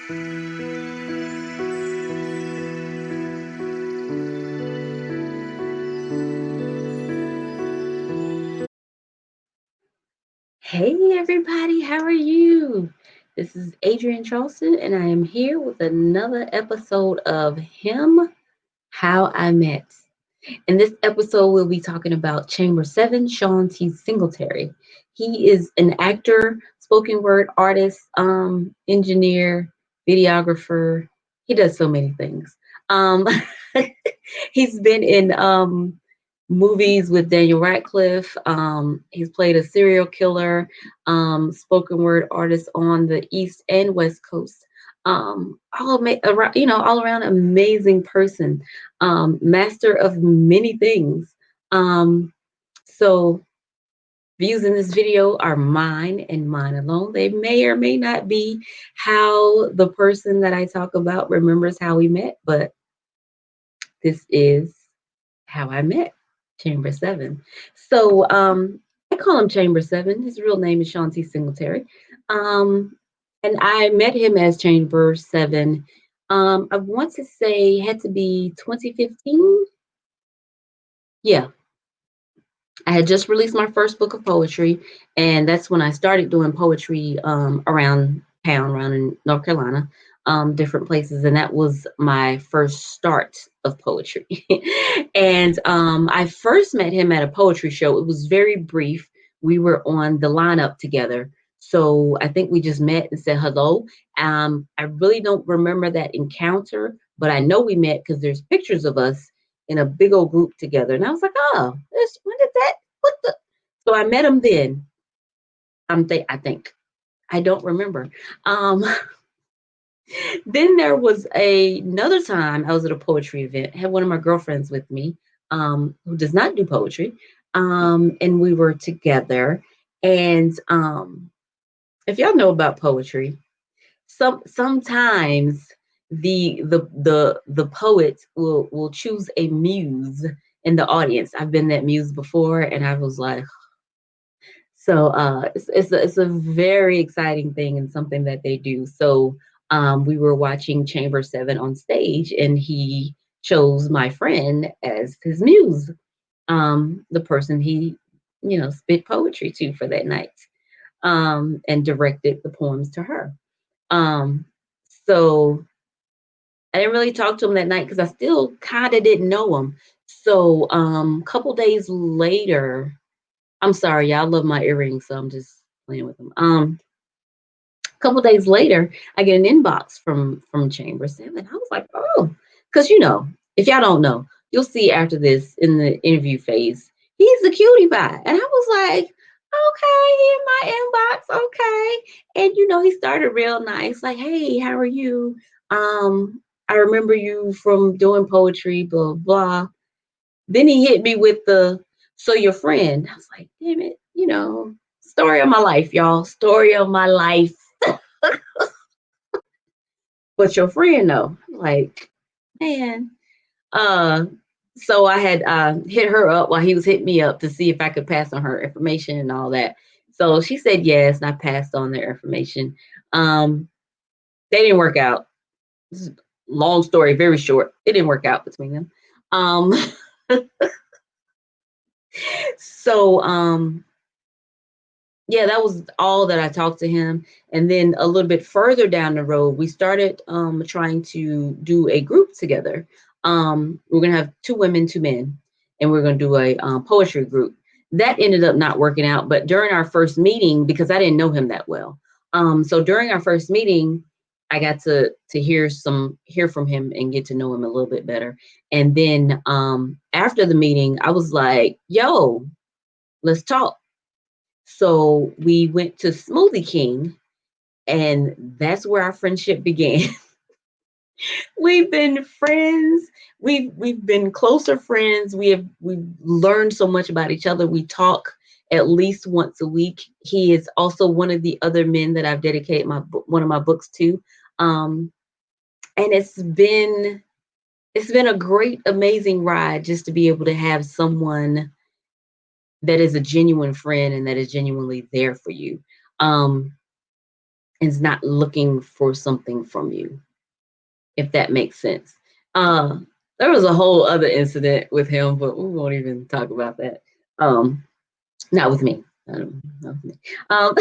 Hey everybody, how are you? This is Adrienne Charleston, and I am here with another episode of Him How I Met. In this episode, we'll be talking about Chamber 7, Shawn T. Singletary. He is an actor, spoken word artist, engineer, videographer. He does so many things. Um, he's been in movies with Daniel Radcliffe. He's played a serial killer, spoken word artist on the East and West Coast. All around amazing person, master of many things. So views in this video are mine and mine alone. They may or may not be how the person that I talk about remembers how we met, but this is how I met Chamber 7. So I call him Chamber 7. His real name is Shawn T. Singletary. Um, and I met him as Chamber 7. I want to say it had to be 2015. Yeah, I had just released my first book of poetry, and that's when I started doing poetry around town, around in North Carolina, different places, and that was my first start of poetry. And I first met him at a poetry show. It was very brief. We were on the lineup together, so I think we just met and said hello. I really don't remember that encounter, but I know we met because there's pictures of us in a big old group together. And I was like, oh, when did that? What the? So I met him then. I think I don't remember. Um, then there was another time I was at a poetry event. Had one of my girlfriends with me, who does not do poetry, and we were together. And if y'all know about poetry, sometimes the poet will choose a muse in the audience. I've been that muse before, and I was like, so it's a very exciting thing and something that they do. So we were watching Chamber 7 on stage, and he chose my friend as his muse, the person he spit poetry to for that night, and directed the poems to her. Um, so I didn't really talk to him that night because I still kind of didn't know him. So a couple days later, I'm sorry, y'all love my earrings, so I'm just playing with them. A couple days later, I get an inbox from Chamber 7. I was like, oh, because if y'all don't know, you'll see after this in the interview phase, he's the cutie pie. And I was like, okay, he in my inbox, okay. And he started real nice, like, hey, how are you? I remember you from doing poetry, blah blah. Then he hit me with the so your friend. I was like, damn it, story of my life, y'all. Story of my life. But your friend though, like, man. Uh so I had hit her up while he was hitting me up to see if I could pass on her information and all that. So she said yes, and I passed on their information. Um, they didn't work out. Long story, very short. It didn't work out between them. Um, so yeah, that was all that I talked to him. And then a little bit further down the road, we started trying to do a group together. We're gonna have two women, two men, and we're gonna do a poetry group. That ended up not working out. But during our first meeting, because I didn't know him that well, so during our first meeting, I got to hear from him and get to know him a little bit better. And then after the meeting, I was like, "Yo, let's talk." So we went to Smoothie King, and that's where our friendship began. We've been friends. We've been closer friends. We've learned so much about each other. We talk at least once a week. He is also one of the other men that I've dedicated one of my books to. Um, and it's been a great, amazing ride just to be able to have someone that is a genuine friend and that is genuinely there for you. Um, and is not looking for something from you, if that makes sense. Uh, there was a whole other incident with him, but we won't even talk about that. Not with me. Not with me. Um,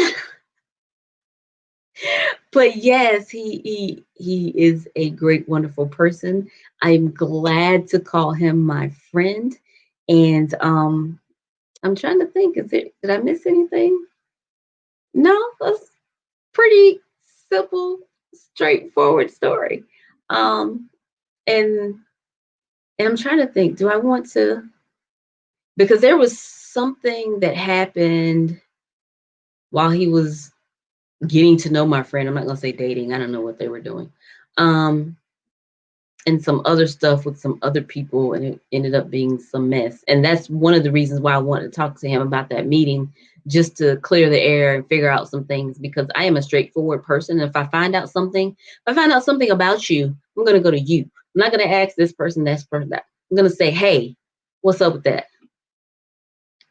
but yes, he is a great, wonderful person. I'm glad to call him my friend, and I'm trying to think. Did I miss anything? No, that's pretty simple, straightforward story. Um, and and I'm trying to think. Do I want to? Because there was something that happened while he was getting to know my friend. I'm not gonna say dating. I don't know what they were doing. Um, and some other stuff with some other people, and it ended up being some mess. And that's one of the reasons why I wanted to talk to him about that meeting, just to clear the air and figure out some things, because I am a straightforward person. And if I find out something, about you, I'm gonna go to you. I'm not gonna ask this person, that. I'm gonna say, hey, what's up with that?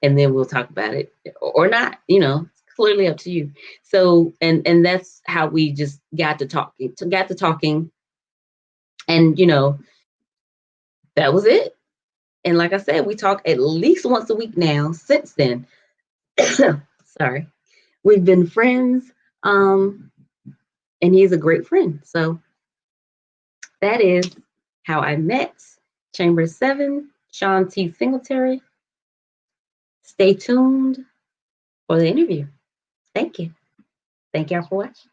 And then we'll talk about it or not, it's clearly up to you. So, and that's how we just got to talking, and that was it. And like I said, we talk at least once a week now since then. Sorry. We've been friends. And he's a great friend. So that is how I met Chamber 7, Shawn T. Singletary. Stay tuned for the interview. Thank you. Thank y'all for watching.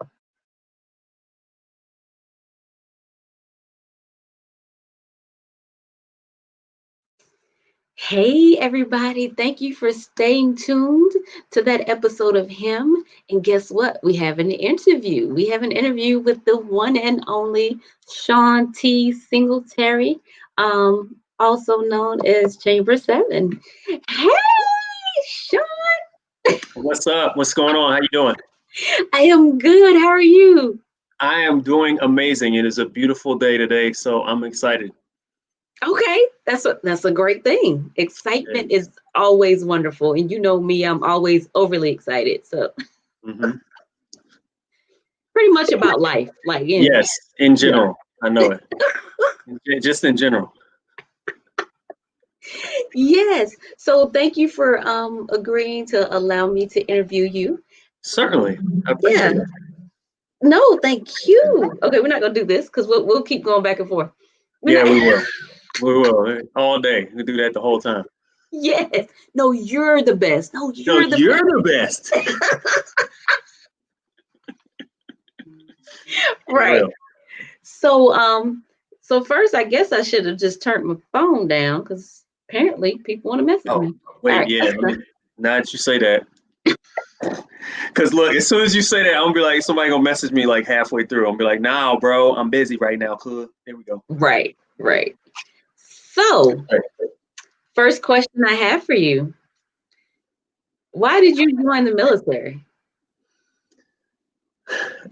Hey, everybody. Thank you for staying tuned to that episode of H.I.M. And guess what? We have an interview. We have an interview with the one and only Shawn T. Singletary, also known as Chamber 7. Hey, Shawn. What's up? What's going on? How you doing? I am good. How are you? I am doing amazing. It is a beautiful day today, so I'm excited. Okay, that's a great thing. Excitement is always wonderful, and you know me, I'm always overly excited. So Mm-hmm. pretty much about life, like Yes, in yeah. general. I know it. Just in general. Yes. So thank you for agreeing to allow me to interview you. Certainly. I Yeah. appreciate it. No, thank you. Okay, we're not gonna do this because we'll keep going back and forth. We're Yeah, not. we will. We will. All day. We do that the whole time. Yes. No, you're the best. No, No, you're the you're best. the best. For Right. real. So first, I guess I should have just turned my phone down because apparently people want to message Oh, me. All wait, right. yeah. Now that you say that. Because look, as soon as you say that, I'm gonna be like, somebody gonna message me like halfway through. I'm gonna be like, nah, bro, I'm busy right now. Cool. There we go. Right. Right. So, first question I have for you: why did you join the military?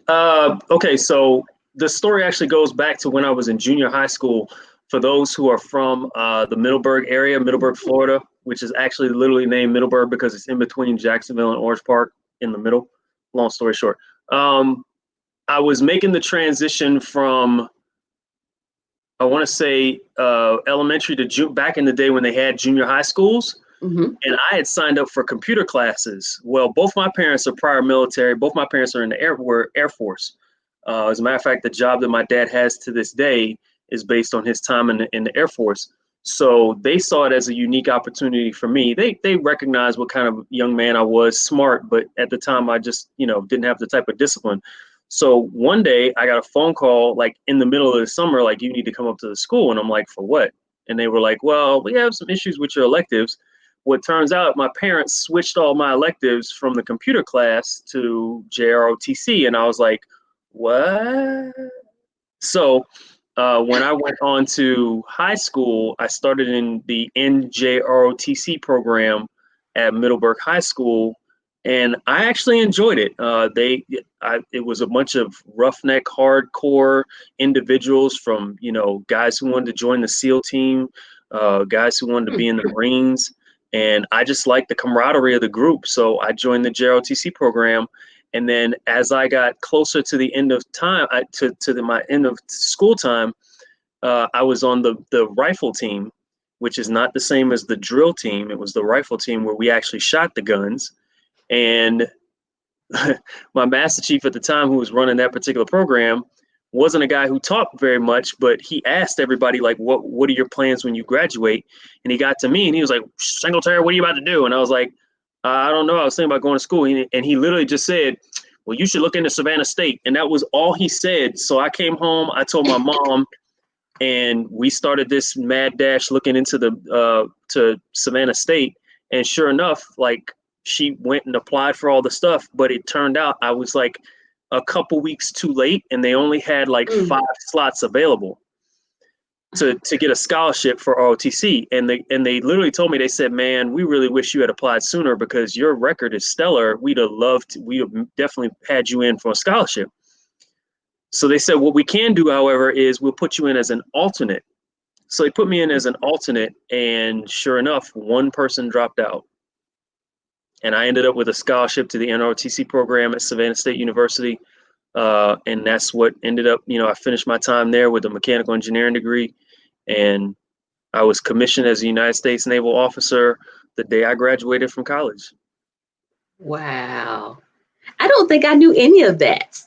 Okay, so the story actually goes back to when I was in junior high school. For those who are from the Middleburg area, Middleburg, Florida, which is actually literally named Middleburg because it's in between Jacksonville and Orange Park in the middle. Long story short, I was making the transition from, I want to say, elementary to back in the day when they had junior high schools. Mm-hmm. And I had signed up for computer classes. Well, both my parents are prior military. Both my parents are in the Air Force. As a matter of fact, the job that my dad has to this day is based on his time in the Air Force. So they saw it as a unique opportunity for me. They recognized what kind of young man I was, smart, but at the time I just didn't have the type of discipline. So one day I got a phone call like in the middle of the summer, like you need to come up to the school, and I'm like, for what? And they were like, well, we have some issues with your electives. What turns out, my parents switched all my electives from the computer class to JROTC, and I was like, what? So when I went on to high school, I started in the NJROTC program at Middleburg High School, and I actually enjoyed it. It was a bunch of roughneck, hardcore individuals from guys who wanted to join the SEAL team, guys who wanted to be in the Marines, and I just liked the camaraderie of the group. So I joined the JROTC program, And then as I got closer to the end of time, my end of school time, I was on the rifle team, which is not the same as the drill team. It was the rifle team where we actually shot the guns. And my master chief at the time, who was running that particular program, wasn't a guy who talked very much, but he asked everybody, like, what are your plans when you graduate? And he got to me and he was like, Singletary, what are you about to do? And I was like, I don't know. I was thinking about going to school. And he literally just said, well, you should look into Savannah State. And that was all he said. So I came home, I told my mom, and we started this mad dash looking into the to Savannah State. And sure enough, like, she went and applied for all the stuff, but it turned out I was like a couple weeks too late, and they only had like 5 slots available to get a scholarship for ROTC. And they literally told me, they said, man, we really wish you had applied sooner because your record is stellar. We have definitely had you in for a scholarship. So they said, what we can do, however, is we'll put you in as an alternate. So they put me in as an alternate, and sure enough, one person dropped out. And I ended up with a scholarship to the NROTC program at Savannah State University. And that's what ended up, I finished my time there with a mechanical engineering degree. And I was commissioned as a United States Naval officer the day I graduated from college. Wow. I don't think I knew any of that.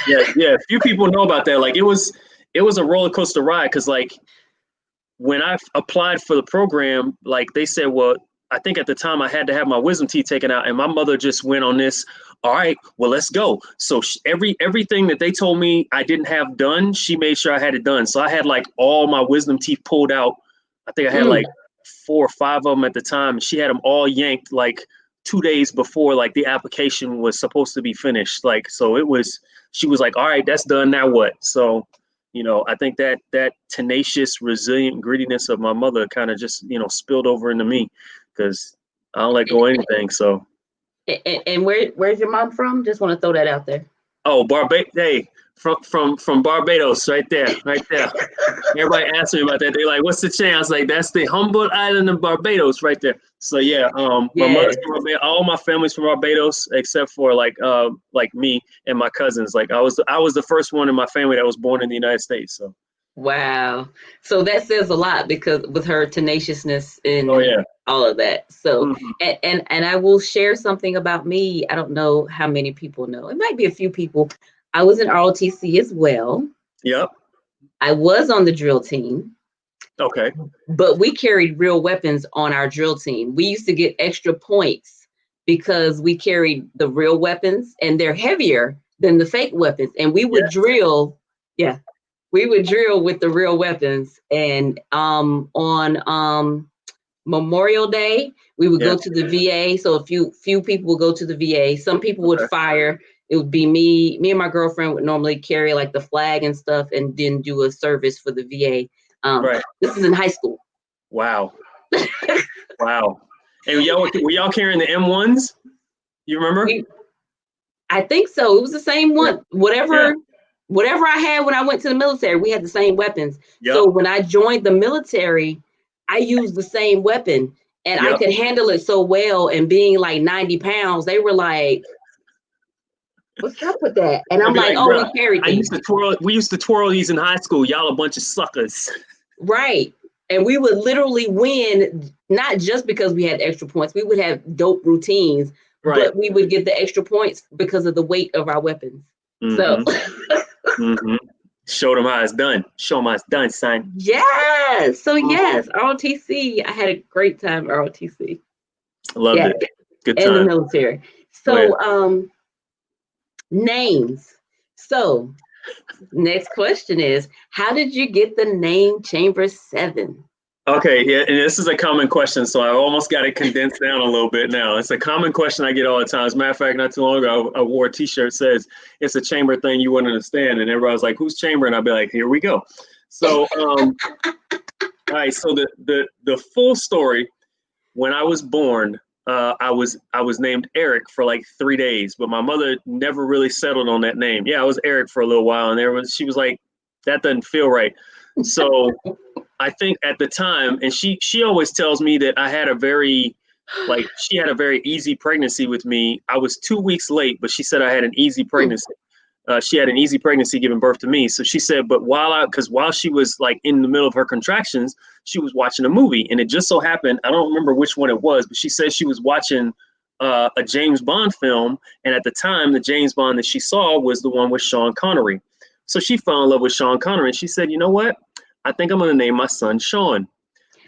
Yeah. Few people know about that. Like, it was a roller coaster ride, because like when I applied for the program, like they said, well, I think at the time I had to have my wisdom teeth taken out, and my mother just went on this. All right, well, let's go. So everything that they told me I didn't have done, she made sure I had it done. So I had like all my wisdom teeth pulled out. I think I had like 4 or 5 of them at the time. And she had them all yanked like 2 days before like the application was supposed to be finished. Like, so she was like, all right, that's done. Now what? So, I think that tenacious, resilient grittiness of my mother kind of just, spilled over into me, because I don't let go of anything. So. And where's your mom from? Just want to throw that out there. Oh, Barbados. Hey, from Barbados, right there. Everybody asks me about that. They're like, "What's the chance?" Like, that's the Humboldt Island of Barbados, right there. So yeah, my mother's from Barbados. All my family's from Barbados, except for like me and my cousins. Like, I was the first one in my family that was born in the United States. So. Wow. So that says a lot, because with her tenaciousness and Oh yeah. all of that. So and I will share something about me. I don't know how many people know. It might be a few people. I was in ROTC as well. Yep. I was on the drill team. Okay. But we carried real weapons on our drill team. We used to get extra points because we carried the real weapons, and they're heavier than the fake weapons. And we would drill. Yeah. We would drill with the real weapons. And on Memorial Day, we would go to the VA. So a few people would go to the VA. Some people would fire. It would be me and my girlfriend would normally carry like the flag and stuff, and then do a service for the VA. This is in high school. Wow. Wow. And were y'all carrying the M1s? You remember? I think so. It was the same one. Whatever I had when I went to the military, we had the same weapons. So when I joined the military, I used the same weapon, and I could handle it so well. And being like 90 pounds, they were like, "What's up with that?" And I'm like, "Oh, we carried these." We used to twirl these in high school. Y'all a bunch of suckers. Right. And we would literally win, not just because we had extra points. We would have dope routines, but we would get the extra points because of the weight of our weapons. So show them how it's done. Show them how it's done, son. Yes. So yes, ROTC. I had a great time at ROTC. Loved it. Good time. In the military. So names. So next question is, how did you get the name Chamber 7? Okay, yeah, and this is a common question, so I almost got it condensed down a little bit now. It's a common question I get all the time. As a matter of fact, not too long ago, I wore a T-shirt that says, "It's a chamber thing you wouldn't understand," and everybody's like, "Who's Chamber?" And I'll be like, "Here we go." So, all right. So the full story: when I was born, I was named Eric for like 3 days, but my mother never really settled on that name. Yeah, I was Eric for a little while, and she was like, "That doesn't feel right." So I think at the time, and she always tells me that I had a very Like she had a very easy pregnancy with me. I was 2 weeks late, but she said I had an easy Hmm. pregnancy. She had an easy pregnancy giving birth to me. So she said, but because while she was like in the middle of her contractions, she was watching a movie, and it just so happened, I don't remember which one it was, but she said she was watching a James Bond film, and at the time, the James Bond that she saw was the one with Sean Connery. So she fell in love with Sean Connery, and she said, you know what? I think I'm going to name my son Sean.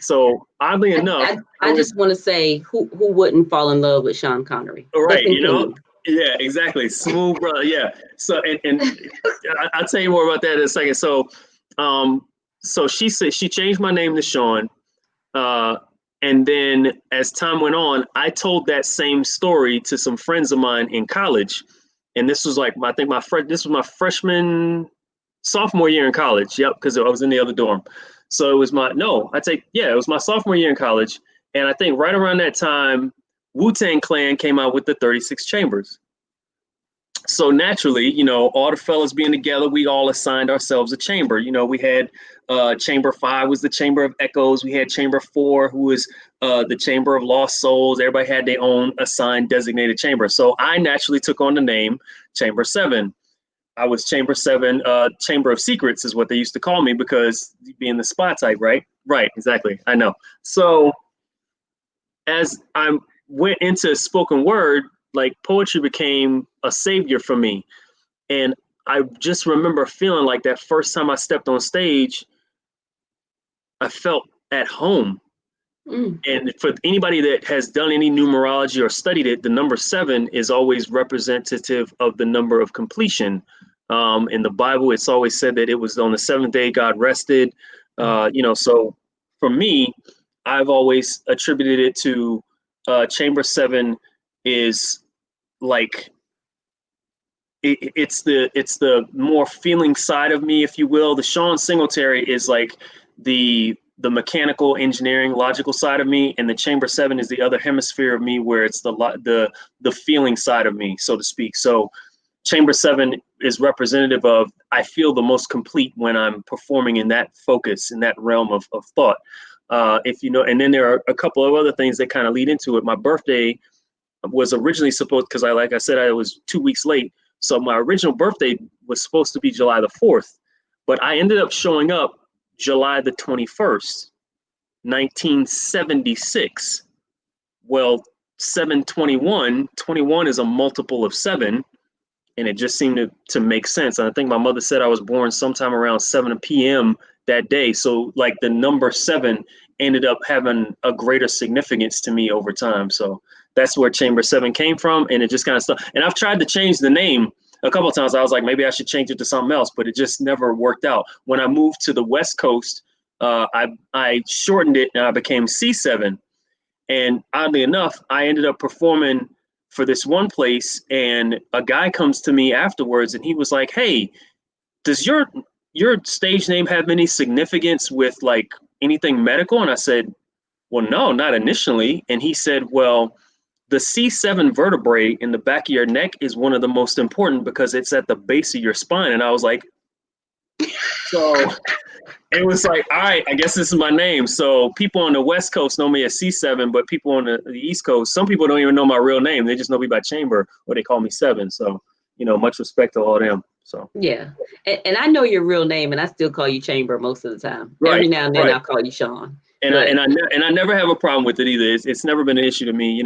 So oddly I, enough, I, it I was just want to say who wouldn't fall in love with Sean Connery? But right, continue. yeah, exactly, smooth brother, yeah. So and I'll tell you more about that in a second. Um, so she said she changed my name to Sean, uh, and then as time went on, I told that same story to some friends of mine in college, and this was like I think this was my freshman sophomore year in college. Yep, because I was in the other dorm. So it was my no, I take yeah, it was my sophomore year in college, and I think right around that time, Wu-Tang Clan came out with the 36 Chambers. So naturally, all the fellas being together, we all assigned ourselves a chamber. We had Chamber 5 was the Chamber of Echoes. We had Chamber 4, who was the Chamber of Lost Souls. Everybody had their own assigned designated chamber. So I naturally took on the name Chamber 7. I was Chamber 7, Chamber of Secrets is what they used to call me because being the spy type, right? Right, exactly. I know. So as I went into spoken word, like poetry became a savior for me. And I just remember feeling like that first time I stepped on stage, I felt at home. Mm. And for anybody that has done any numerology or studied it, the number 7 is always representative of the number of completion. In the Bible, it's always said that it was on the seventh day God rested. So for me, I've always attributed it to Chamber 7 is like it's the more feeling side of me, if you will. The Shawn Singletary is like the mechanical engineering logical side of me, and the Chamber 7 is the other hemisphere of me where it's the feeling side of me, so to speak. So Chamber 7 is representative of I feel the most complete when I'm performing in that focus, in that realm of thought. If you know, and then there are a couple of other things that kind of lead into it. My birthday was originally supposed, because like I said, I was 2 weeks late. So my original birthday was supposed to be July the 4th, but I ended up showing up July the 21st, 1976. Well, 7/21 is a multiple of 7, and it just seemed to make sense. And I think my mother said I was born sometime around 7 p.m. that day. So like the number 7 ended up having a greater significance to me over time. So that's where Chamber 7 came from, and it just kind of stuck. And I've tried to change the name a couple of times. I was like, maybe I should change it to something else, but it just never worked out. When I moved to the West Coast, I shortened it and I became C7. And oddly enough, I ended up performing for this one place, and a guy comes to me afterwards, and he was like, "Hey, does your stage name have any significance with like anything medical?" And I said, "Well, no, not initially." And he said, "Well, the C7 vertebrae in the back of your neck is one of the most important because it's at the base of your spine." And I was like, "So." It was like, all right, I guess this is my name. So people on the West Coast know me as C7, but people on the East Coast, some people don't even know my real name. They just know me by Chamber, or they call me Seven. So, much respect to all them. So, Yeah. And I know your real name and I still call you Chamber most of the time. right, Every now and then right. I'll call you Sean. And I But and I and I never have a problem with it either. It's never been an issue to me.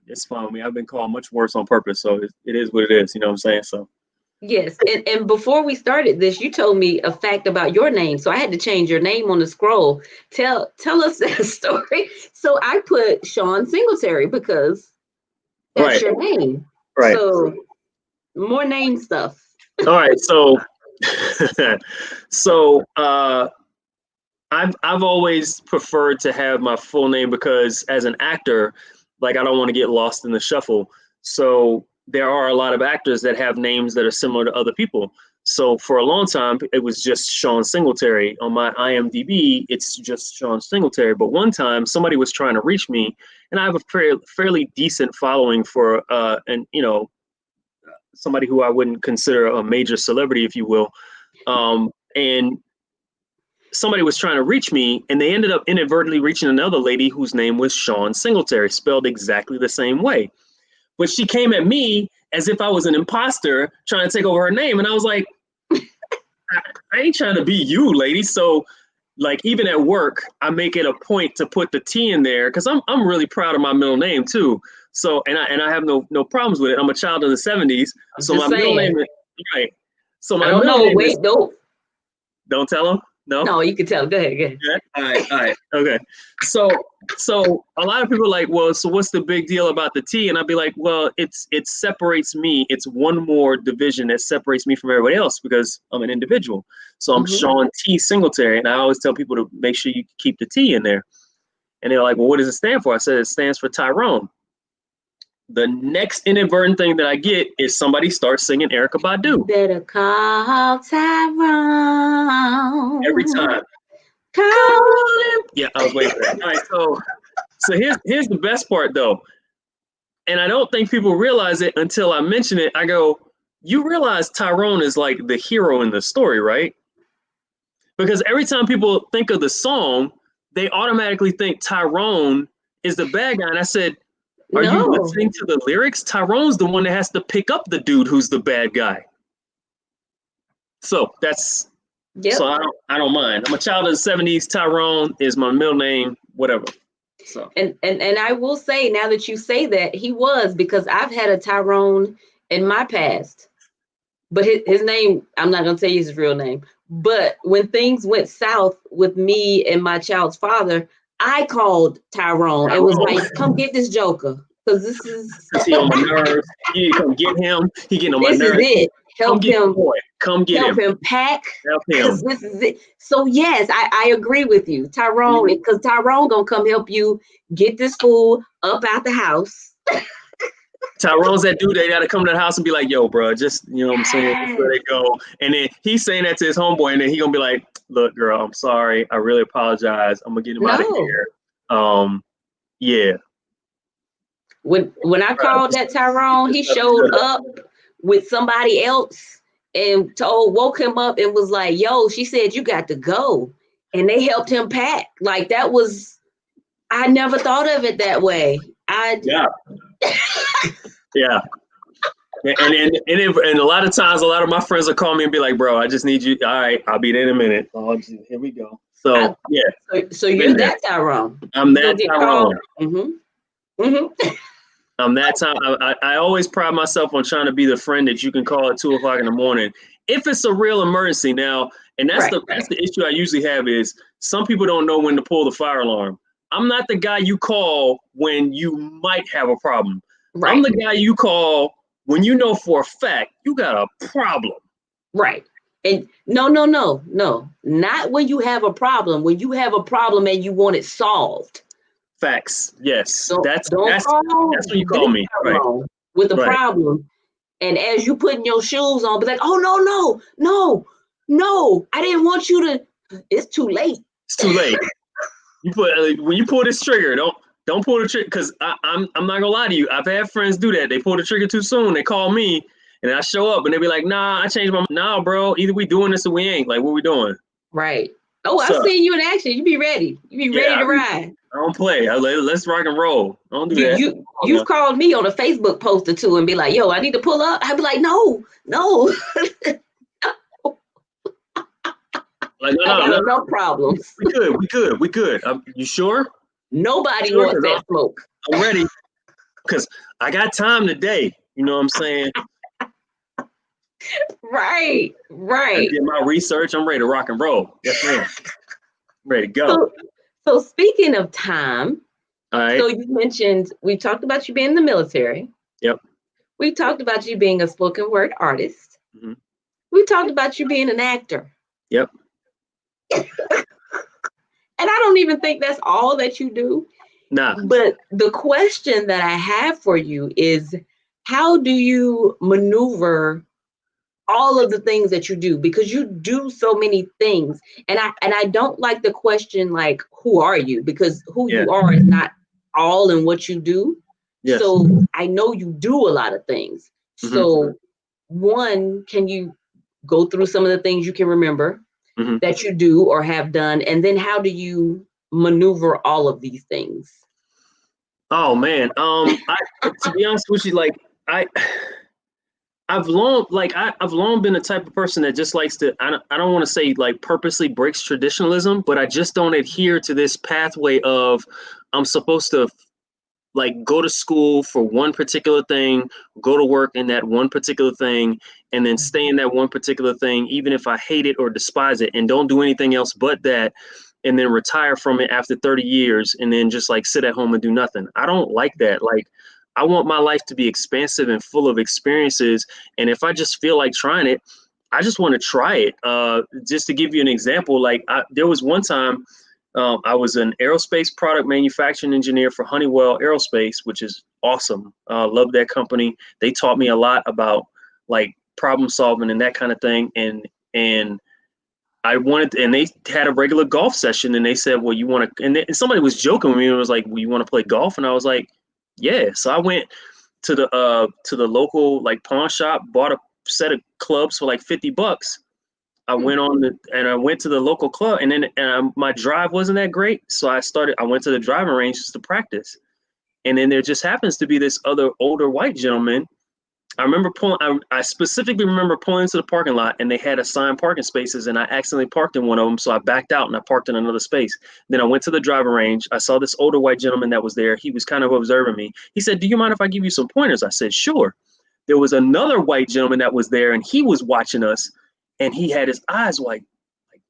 It's fine with me. I've been called much worse on purpose, so it is what it is. You know what I'm saying? So, yes, and before we started this, you told me a fact about your name. So I had to change your name on the scroll. Tell us that story. So I put Shawn Singletary because that's right, your name. right. So more name stuff. All right. So, so I've always preferred to have my full name because as an actor, like I don't want to get lost in the shuffle. So there are a lot of actors that have names that are similar to other people. So for a long time, it was just Shawn Singletary. On my IMDb, it's just Shawn Singletary. But one time, somebody was trying to reach me, and I have a fairly decent following for, and somebody who I wouldn't consider a major celebrity, if you will. And somebody was trying to reach me, and they ended up inadvertently reaching another lady whose name was Shawn Singletary, spelled exactly the same way. But she came at me as if I was an imposter trying to take over her name, and I was like, I ain't trying to be you, lady. So like even at work, I make it a point to put the T in there because I'm really proud of my middle name too. So and I have no problems with it. I'm a child of the '70s, I'm so just my middle saying. name is right. So I my don't middle know. name is, Wait, no, don't tell them. No. no, you can tell. Go ahead, go ahead. Yeah. All right. Okay. So a lot of people are like, well, so what's the big deal about the T? And I'd be like, well, it separates me. It's one more division that separates me from everybody else because I'm an individual. So I'm Hmm. Shawn T Singletary, and I always tell people to make sure you keep the T in there. And they're like, well, what does it stand for? I said it stands for Tyrone. The next inadvertent thing that I get is somebody starts singing Erica You Badu better call every Tyrone. time. Call. Call him. Yeah, I was waiting for that. All right, so here's the best part though. And I don't think people realize it until I mention it. I go, you realize Tyrone is like the hero in the story, right? Because every time people think of the song, they automatically think Tyrone is the bad guy. And I said, are you No. listening to the lyrics? Tyrone's the one that has to pick up the dude who's the bad guy. So that's so Yep. I don't mind. I'm a child of the '70s. Tyrone is my middle name, whatever. So And I will say now that you say that he was because I've had a Tyrone in my past, but his name I'm not gonna tell you his real name. But when things went south with me and my child's father, I called Tyrone and was Tyrone, like, "Come get this Joker, because this is because he on my nerves. You need to come get him. He getting on my this is nerves. it. Come Help get him, your boy. Come get help him. him pack, Help because him. this is it." So yes, I agree with you, Tyrone, Mhm. because Tyrone gonna come help you get this fool up out the house. Tyrone's that dude that got to come to the house and be like, yo, bro, just, you know what I'm saying? Just let Yes. it go. And then he's saying that to his homeboy, and then he going to be like, look, girl, I'm sorry. I really apologize. I'm going to get him out of No. here. Yeah. When I Bro, called that Tyrone, he showed up with somebody else and woke him up and was like, "Yo," she said, "you got to go," and they helped him pack. Like that was I never thought of it that way. I yeah. Yeah. And a lot of times, a lot of my friends will call me and be like, bro, I just need you. All right, I'll be there in a minute. Oh, here we go. I So, yeah, so been you're there. that Tyrone. I'm You gonna that get called. Tyrone. I'm that time. I always pride myself on trying to be the friend that you can call at 2 o'clock in the morning if it's a real emergency. Now, and that's Right, the issue I usually have is some people don't know when to pull the fire alarm. I'm not the guy you call when you might have a problem. I'm right, the guy you call when you know for a fact you got a problem. right. And no, not when you have a problem. When you have a problem and you want it solved. Facts. Yes. Don't That's don't that's call that's when you this call me. Right. Tyrone with a Right. problem. And as you putting your shoes on, be like, "Oh no, I didn't want you to." It's too late. It's too late. You put when you pull this trigger, don't pull the trigger because I'm not gonna lie to you. I've had friends do that. They pull the trigger too soon. They call me and I show up and they be like, "Nah, I changed my mind." Nah, bro. Either we doing this or we ain't. Like, what we doing? Right. Oh, I've So seen you in action. You be ready. You be yeah, ready to ride. I don't play. Let's rock and roll. I don't do You that. you Oh, no. you've called me on a Facebook post or two and be like, "Yo, I need to pull up." I'd be like, "No, Like no, I no, got no, enough no. problems." We good. You sure? Nobody Sure? wants Because that smoke. I'm ready. Because I got time today. You know what I'm saying? Right, I right. did my research. I'm ready to rock and roll. Yes, ma'am. Ready to go. So so speaking of time, All right. so you mentioned we talked about you being in the military. Yep. We talked about you being a spoken word artist. Hmm. We talked about you being an actor. Yep. And I don't even think that's all that you do. Nah. But the question that I have for you is how do you maneuver all of the things that you do, because you do so many things, and I don't like the question like who are you, because who Yeah. you are is not all in what you do. Yes. So I know you do a lot of things. Hmm. So one, can you go through some of the things you can remember? Hmm. that you do or have done? And then how do you maneuver all of these things? Oh man, I to be honest with you, like I I've long been the type of person that just likes to I don't want to say like purposely breaks traditionalism, but I just don't adhere to this pathway of I'm supposed to like go to school for one particular thing, go to work in that one particular thing, and then stay in that one particular thing, even if I hate it or despise it, and don't do anything else but that, and then retire from it after 30 years and then just like sit at home and do nothing. I don't like that. Like, I want my life to be expansive and full of experiences. And if I just feel like trying it, I just want to try it. Just to give you an example, like there was one time I was an aerospace product manufacturing engineer for Honeywell Aerospace, which is awesome. Love that company. They taught me a lot about like problem solving and that kind of thing. And I wanted, and they had a regular golf session, and they said, "Well, you want to?" And somebody was joking with me and was like, "Well, you want to play golf?" And I was like, "Yeah." So I went to the local like pawn shop, bought a set of clubs for like $50. I Hmm. went on the and I went to the local club, and then my drive wasn't that great, so I went to the driving range just to practice, and then there just happens to be this other older white gentleman. I remember pulling. I specifically remember pulling into the parking lot, and they had assigned parking spaces, and I accidentally parked in one of them, so I backed out and I parked in another space. Then I went to the driving range. I saw this older white gentleman that was there. He was kind of observing me. He said, "Do you mind if I give you some pointers?" I said, "Sure." There was another white gentleman that was there, and he was watching us, and he had his eyes like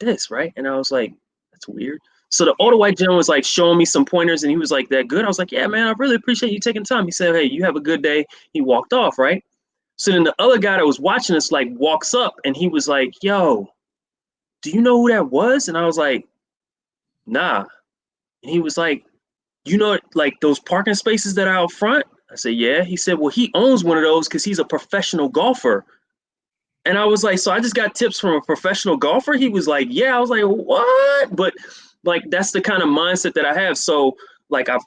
this, right? And I was like, "That's weird." So the older white gentleman was like showing me some pointers, and he was like, "That good?" I was like, "Yeah, man, I really appreciate you taking time." He said, "Hey, you have a good day." He walked off, right? So then the other guy that was watching us like walks up, and he was like, "Yo, do you know who that was?" And I was like, "Nah." And he was like, "You know, like those parking spaces that are out front?" I said, "Yeah." He said, "Well, he owns one of those because he's a professional golfer." And I was like, "So I just got tips from a professional golfer?" He was like, "Yeah." I was like, "What?" But like that's the kind of mindset that I have. So like I've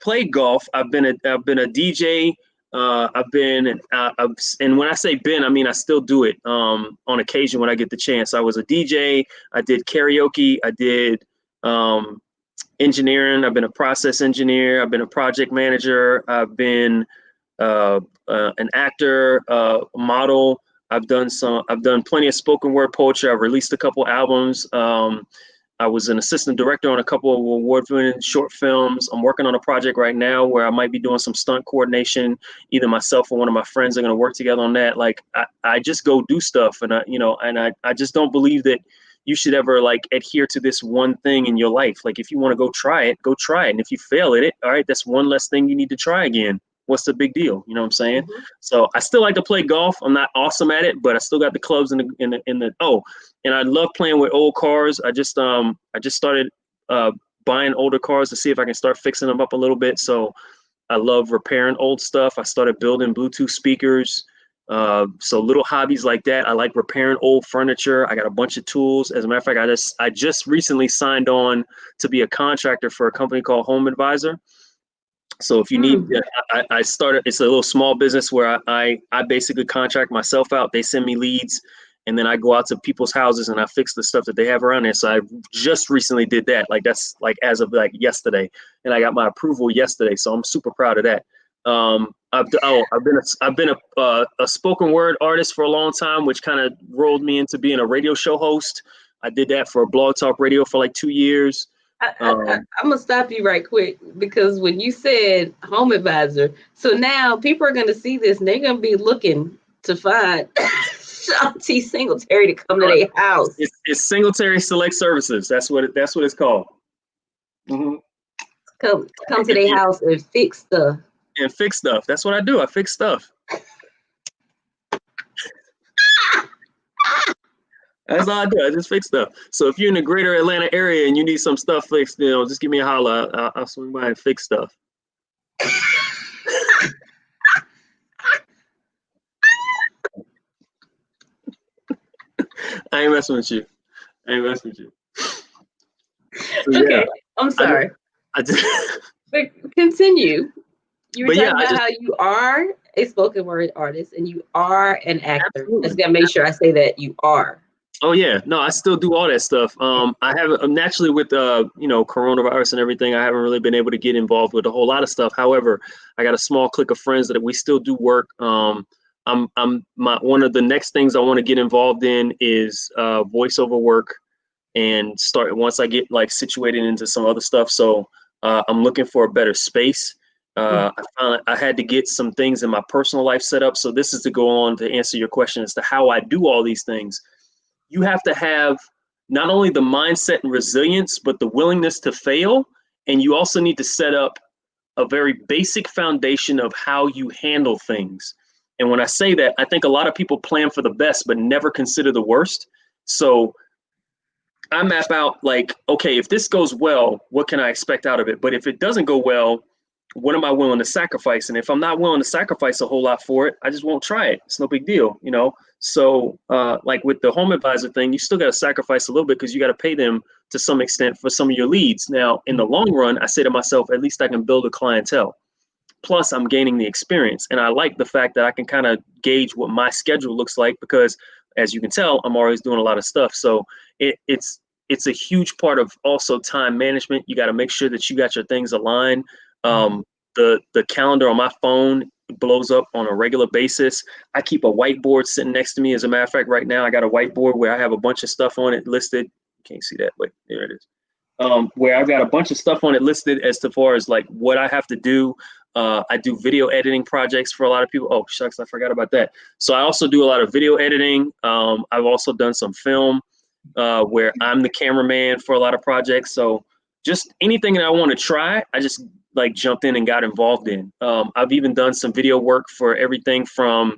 played golf. I've been a DJ. And when I say been, I mean I still do it on occasion when I get the chance. I was a DJ. I did karaoke. I did um, engineering. I've been a process engineer. I've been a project manager. I've been an actor, model. I've done plenty of spoken word poetry. I've released a couple albums. I was an assistant director on a couple of award-winning short films. I'm working on a project right now where I might be doing some stunt coordination. Either myself or one of my friends are going to work together on that. Like I just go do stuff, and I just don't believe that you should ever like adhere to this one thing in your life. Like if you want to go try it, go try it. And if you fail at it, all right, that's one less thing you need to try again. What's the big deal? You know what I'm saying? Hmm. So I still like to play golf. I'm not awesome at it, but I still got the clubs in the oh, and I love playing with old cars. I just started uh buying older cars to see if I can start fixing them up a little bit. So I love repairing old stuff. I started building Bluetooth speakers. So little hobbies like that. I like repairing old furniture. I got a bunch of tools. As a matter of fact, I just recently signed on to be a contractor for a company called Home Advisor. So if you need, Mm. I started. It's a little small business where I basically contract myself out. They send me leads, and then I go out to people's houses and I fix the stuff that they have around there. So I just recently did that. Like that's like as of like yesterday, and I got my approval yesterday. So I'm super proud of that. I've been a spoken word artist for a long time, which kind of rolled me into being a radio show host. I did that for Blog Talk Radio for like 2 years. Um, I'm gonna stop you right quick because when you said home advisor, so now people are gonna see this and they're gonna be looking to find Shawn T. Singletary to come to their house. it's Singletary Select Services. That's what it's called. Hmm. Come to their house and fix stuff. And fix stuff. That's what I do. I fix stuff. That's all I do. I just fix stuff. So if you're in the greater Atlanta area and you need some stuff fixed, just give me a holler. I'll swing by and fix stuff. I ain't messing with you. I ain't messing with you. So yeah, Okay, I'm I just, sorry. I just But continue. You were but yeah, talking I about just how you are a spoken word artist and you are an actor. I just absolutely. gotta make sure I say that you are. Oh yeah, no, I still do all that stuff. I haven't naturally with coronavirus and everything. I haven't really been able to get involved with a whole lot of stuff. However, I got a small clique of friends that we still do work. I'm my one of the next things I want to get involved in is voiceover work and start once I get like situated into some other stuff. So I'm looking for a better space. I found I had to get some things in my personal life set up. So this is to go on to answer your question as to how I do all these things. You have to have not only the mindset and resilience, but the willingness to fail. And you also need to set up a very basic foundation of how you handle things. And when I say that, I think a lot of people plan for the best, but never consider the worst. So I map out like, okay, if this goes well, what can I expect out of it? But if it doesn't go well, what am I willing to sacrifice? And if I'm not willing to sacrifice a whole lot for it, I just won't try it. It's no big deal, you know? So, like with the home advisor thing, you still got to sacrifice a little bit because you got to pay them to some extent for some of your leads. Now, in the long run, I say to myself, at least I can build a clientele. Plus, I'm gaining the experience. And I like the fact that I can kind of gauge what my schedule looks like because, as you can tell, I'm always doing a lot of stuff. So it's a huge part of also time management. You got to make sure that you got your things aligned. The calendar on my phone blows up on a regular basis. I keep a whiteboard sitting next to me. As a matter of fact, right now I got a whiteboard where I have a bunch of stuff on it listed. You can't see that, but there it is. Where I've got a bunch of stuff on it listed as to far as like what I have to do. I do video editing projects for a lot of people. Oh shucks, I forgot about that. So I also do a lot of video editing. I've also done some film where I'm the cameraman for a lot of projects. So just anything that I want to try, I just like jumped in and got involved in. I've even done some video work for everything from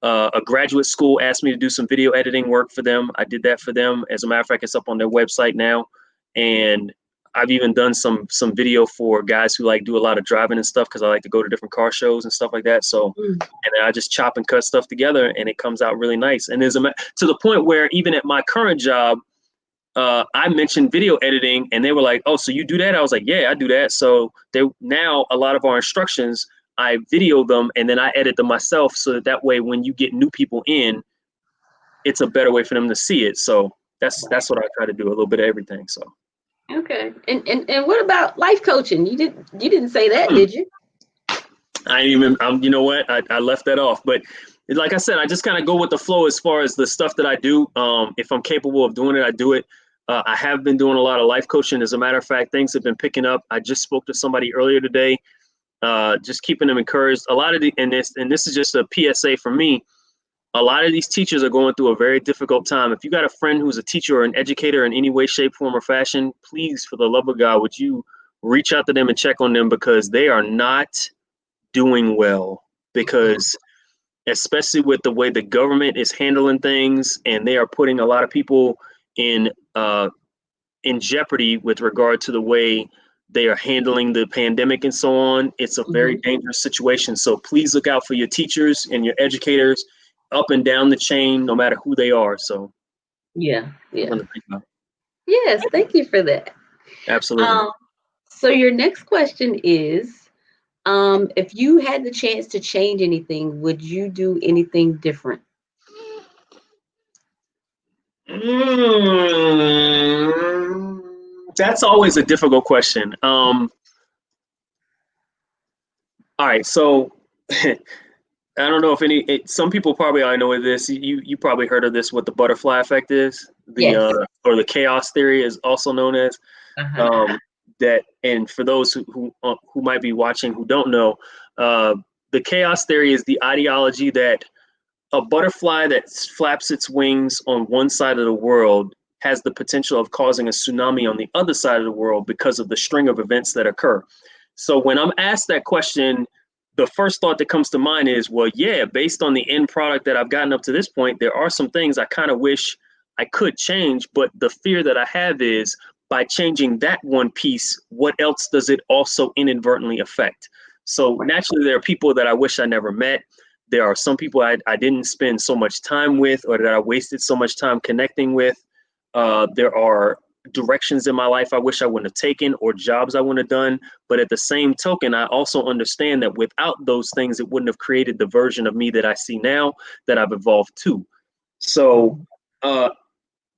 a graduate school asked me to do some video editing work for them. I did that for them. As a matter of fact, it's up on their website now. And I've even done some video for guys who like do a lot of driving and stuff because I like to go to different car shows and stuff like that. So, and then I just chop and cut stuff together, and it comes out really nice. And there's to the point where even at my current job, I mentioned video editing, and they were like, "Oh, so you do that?" I was like, "Yeah, I do that." So they now a lot of our instructions, I video them and then I edit them myself, so that way when you get new people in, it's a better way for them to see it. So that's what I try to do, a little bit of everything. So. Okay. And what about life coaching? You didn't say that, did you? I ain't even, you know what? I left that off. But like I said, I just kind of go with the flow as far as the stuff that I do. If I'm capable of doing it, I do it. I have been doing a lot of life coaching. As a matter of fact, things have been picking up. I just spoke to somebody earlier today, just keeping them encouraged. A lot of and this is just a PSA for me. A lot of these teachers are going through a very difficult time. If you got a friend who's a teacher or an educator in any way, shape, form, or fashion, please, for the love of God, would you reach out to them and check on them because they are not doing well, because especially with the way the government is handling things, and they are putting a lot of people in in jeopardy with regard to the way they are handling the pandemic and so on. It's a very Hmm. dangerous situation. So please look out for your teachers and your educators up and down the chain, no matter who they are. So Yeah, yeah. something to think about. Yes, thank you for that. Absolutely. Um, so your next question is, if you had the chance to change anything, would you do anything different? Mm, that's always a difficult question. All right, so I don't know if some people probably already know what this. You probably heard of this. What the butterfly effect is, Yes. or the chaos theory is also known as. Uh-huh. Um, that, and for those who might be watching who don't know, uh, the chaos theory is the ideology that a butterfly that flaps its wings on one side of the world has the potential of causing a tsunami on the other side of the world because of the string of events that occur. So when I'm asked that question, the first thought that comes to mind is, well, yeah, based on the end product that I've gotten up to this point, there are some things I kind of wish I could change. But the fear that I have is by changing that one piece, what else does it also inadvertently affect? So naturally, there are people that I wish I never met. There are some people I didn't spend so much time with, or that I wasted so much time connecting with. There are directions in my life I wish I wouldn't have taken, or jobs I wouldn't have done. But at the same token, I also understand that without those things, it wouldn't have created the version of me that I see now, that I've evolved to. So, uh,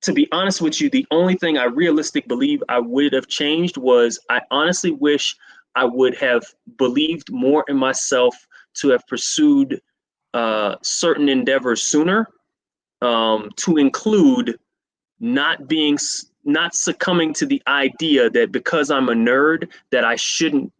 to be honest with you, the only thing I realistic believe I would have changed was I honestly wish I would have believed more in myself to have pursued certain endeavors sooner, to include not succumbing to the idea that because I'm a nerd that I shouldn't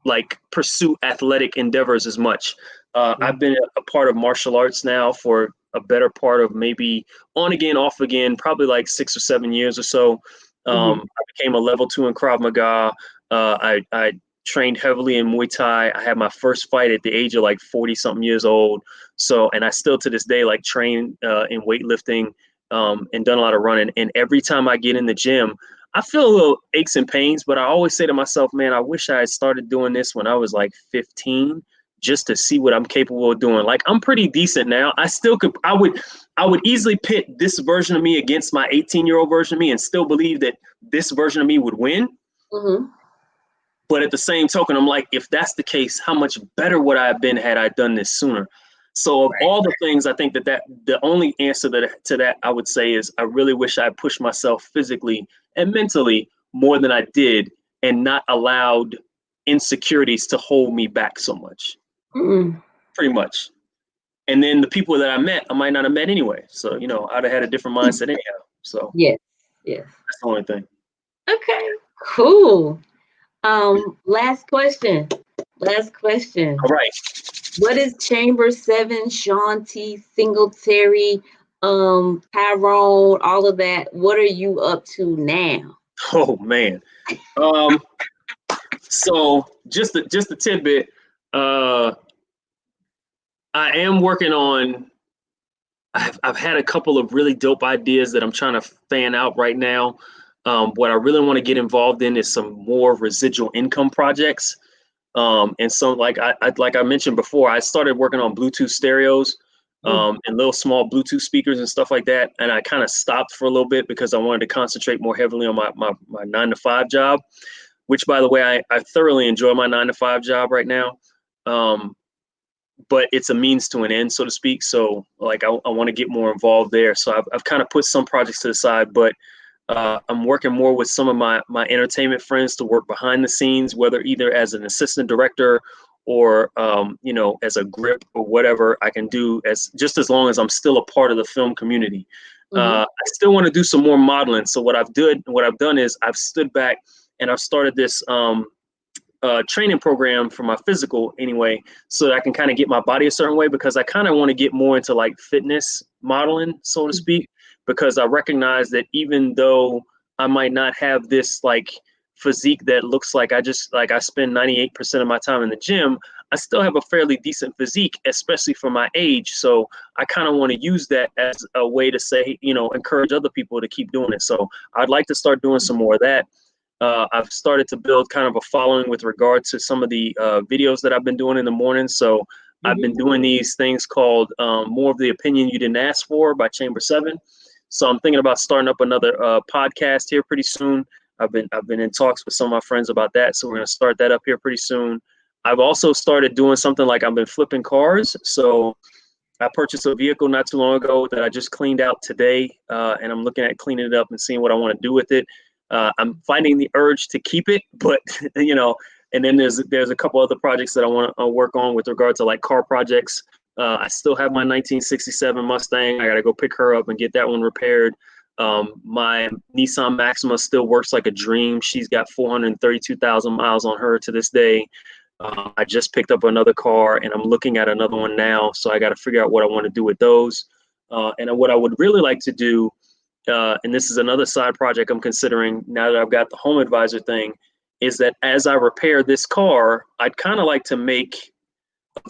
like pursue athletic endeavors as much. I've been a part of martial arts now for a better part of maybe on again, off again, probably like 6 or 7 years or so. Mm-hmm. I became a level 2 in Krav Maga. I trained heavily in Muay Thai. I had my first fight at the age of like 40 something years old. So, and I still to this day like train in weightlifting and done a lot of running. And every time I get in the gym, I feel a little aches and pains, but I always say to myself, man, I wish I had started doing this when I was like 15 just to see what I'm capable of doing. Like I'm pretty decent now. I still could I would easily pit this version of me against my 18-year-old version of me and still believe that this version of me would win. Mm-hmm. But at the same token, I'm like, if that's the case, how much better would I have been had I done this sooner? So of Right. all the things, I think that the only answer to that I would say is I really wish I pushed myself physically and mentally more than I did and not allowed insecurities to hold me back so much. Mm-mm. Pretty much. And then the people that I met, I might not have met anyway. So, I'd have had a different mindset anyhow. So Yes. Yes. that's the only thing. Okay. Cool. Last question. Last question. All right. What is Chamber 7, Shawn T, Singletary, Tyrone, all of that? What are you up to now? Oh man. Um, so just a tidbit. Uh, I am working on. I've had a couple of really dope ideas that I'm trying to fan out right now. What I really want to get involved in is some more residual income projects. And so, like I mentioned before, I started working on Bluetooth stereos Mm, and little small Bluetooth speakers and stuff like that. And I kind of stopped for a little bit because I wanted to concentrate more heavily on my 9 to 5 job, which, by the way, I thoroughly enjoy my 9 to 5 job right now. Um, but it's a means to an end, so to speak. So like I want to get more involved there. So I've kind of put some projects to the side, but I'm working more with some of my entertainment friends to work behind the scenes, whether either as an assistant director or as a grip or whatever I can do as just as long as I'm still a part of the film community. mm-hmm, I still want to do some more modeling. So what I've done is I've stood back and I've started this training program for my physical anyway, so that I can kind of get my body a certain way because I kind of want to get more into like fitness modeling, so to speak, because I recognize that even though I might not have this like physique that looks like I spend 98% of my time in the gym, I still have a fairly decent physique, especially for my age. So I kind of want to use that as a way to say, encourage other people to keep doing it. So I'd like to start doing some more of that. I've started to build kind of a following with regard to some of the videos that I've been doing in the morning. So I've been mm-hmm. doing these things called More of the Opinion You Didn't Ask For by Chamber 7. So I'm thinking about starting up another podcast here pretty soon. I've been in talks with some of my friends about that. So we're going to start that up here pretty soon. I've also started doing something like I've been flipping cars. So I purchased a vehicle not too long ago that I just cleaned out today, and I'm looking at cleaning it up and seeing what I want to do with it. I'm finding the urge to keep it, but and then there's a couple other projects that I want to work on with regard to like car projects. I still have my 1967 Mustang. I got to go pick her up and get that one repaired. My Nissan Maxima still works like a dream. She's got 432,000 miles on her to this day. I just picked up another car and I'm looking at another one now. So I got to figure out what I want to do with those. And what I would really like to do, and this is another side project I'm considering now that I've got the home advisor thing, is that as I repair this car, I'd kind of like to make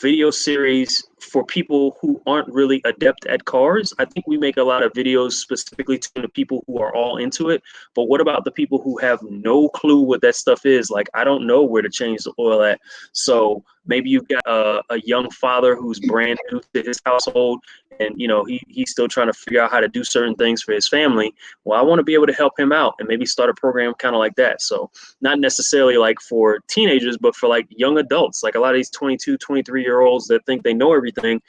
video series for people who aren't really adept at cars. I think we make a lot of videos specifically to the people who are all into it. But what about the people who have no clue what that stuff is? Like, I don't know where to change the oil at. So maybe you've got a young father who's brand new to his household and he's still trying to figure out how to do certain things for his family. Well, I want to be able to help him out and maybe start a program kind of like that. So not necessarily like for teenagers, but for like young adults, like a lot of these 22, 23-year-olds that think they know everything.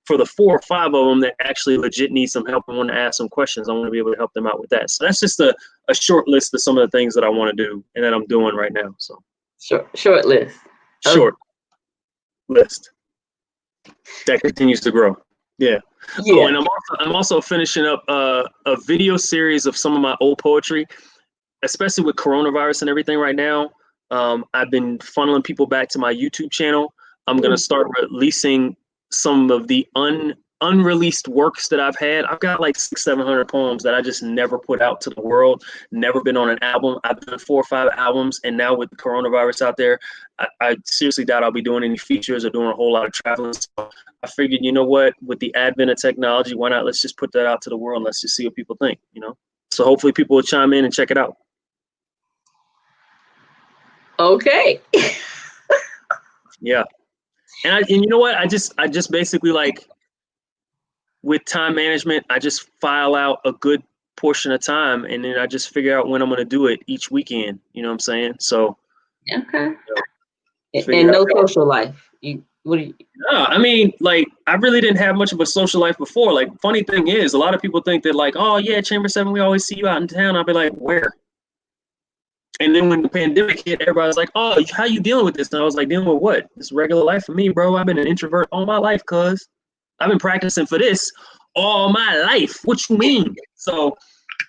for the 4 or 5 of them that actually legit need some help and want to ask some questions, I want to be able to help them out with that. So that's just a short list of some of the things that I want to do and that I'm doing right now. So short list. short list that continues to grow. Yeah. Oh, Yeah. and I'm also finishing up a video series of some of my old poetry, especially with coronavirus and everything right now. I've been funneling people back to my YouTube channel. I'm gonna start releasing some of the unreleased works that I've had. I've got like 600-700 poems that I just never put out to the world, never been on an album. I've done 4 or 5 albums, and now with the coronavirus out there, I seriously doubt I'll be doing any features or doing a whole lot of traveling. So I figured, you know what, with the advent of technology, why not, let's just put that out to the world and let's just see what people think, you know? So hopefully people will chime in and check it out. Okay. Yeah. And you know what? I just basically, like, with time management, I just file out a good portion of time, and then I just figure out when I'm going to do it each weekend. You know what I'm saying? So Okay. figure And it out. no social life. What do you? No, I mean, like, I really didn't have much of a social life before. Like, funny thing is, a lot of people think that, like, oh yeah, Chamber 7, we always see you out in town. I'll be like, where? And then when the pandemic hit, everybody's like, oh, how you dealing with this? And I was like, dealing with what? It's regular life for me, bro. I've been an introvert all my life, cuz I've been practicing for this all my life. What you mean? So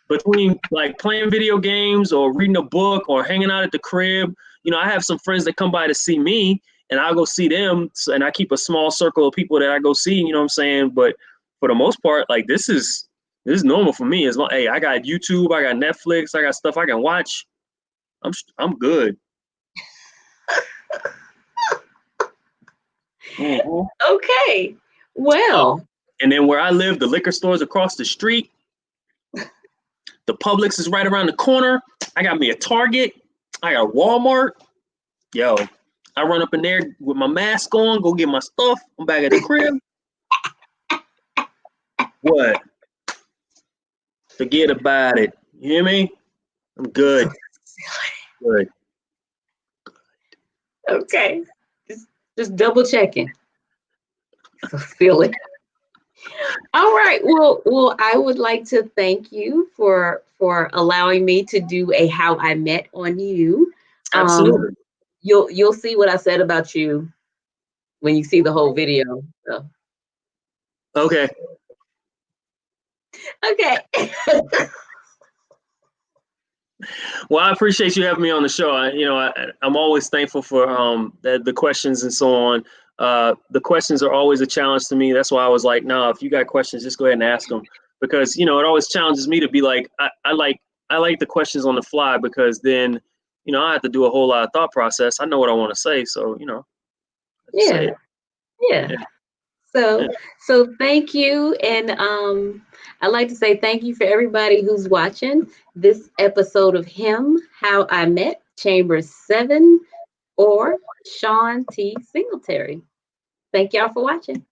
between like playing video games or reading a book or hanging out at the crib, you know, I have some friends that come by to see me, and I'll go see them. And I keep a small circle of people that I go see, you know what I'm saying? But for the most part, like, this is normal for me. As long, hey, I got YouTube, I got Netflix, I got stuff I can watch. I'm good. Mhm. Okay. Oh, Well, and then where I live, the liquor stores across the street, the Publix is right around the corner. I got me a Target. I got Walmart. Yo, I run up in there with my mask on, go get my stuff. I'm back at the crib. What? Forget about it. You hear me? I'm good. Good. okay. Just double checking. So silly. All right. Well, I would like to thank you for allowing me to do a how I met on you. Absolutely. You'll see what I said about you when you see the whole video. So, Okay. okay. Well, I appreciate you having me on the show. I'm always thankful for the questions and so on. The questions are always a challenge to me. That's why I was like, no, if you got questions, just go ahead and ask them, because it always challenges me to be like, I like the questions on the fly, because then I have to do a whole lot of thought process. I know what I want to say, so I just say Yeah. it. Yeah. Yeah, yeah. So thank you, and I'd like to say thank you for everybody who's watching this episode of Him How I Met Chamber 7 or Shawn T Singletary. Thank y'all for watching.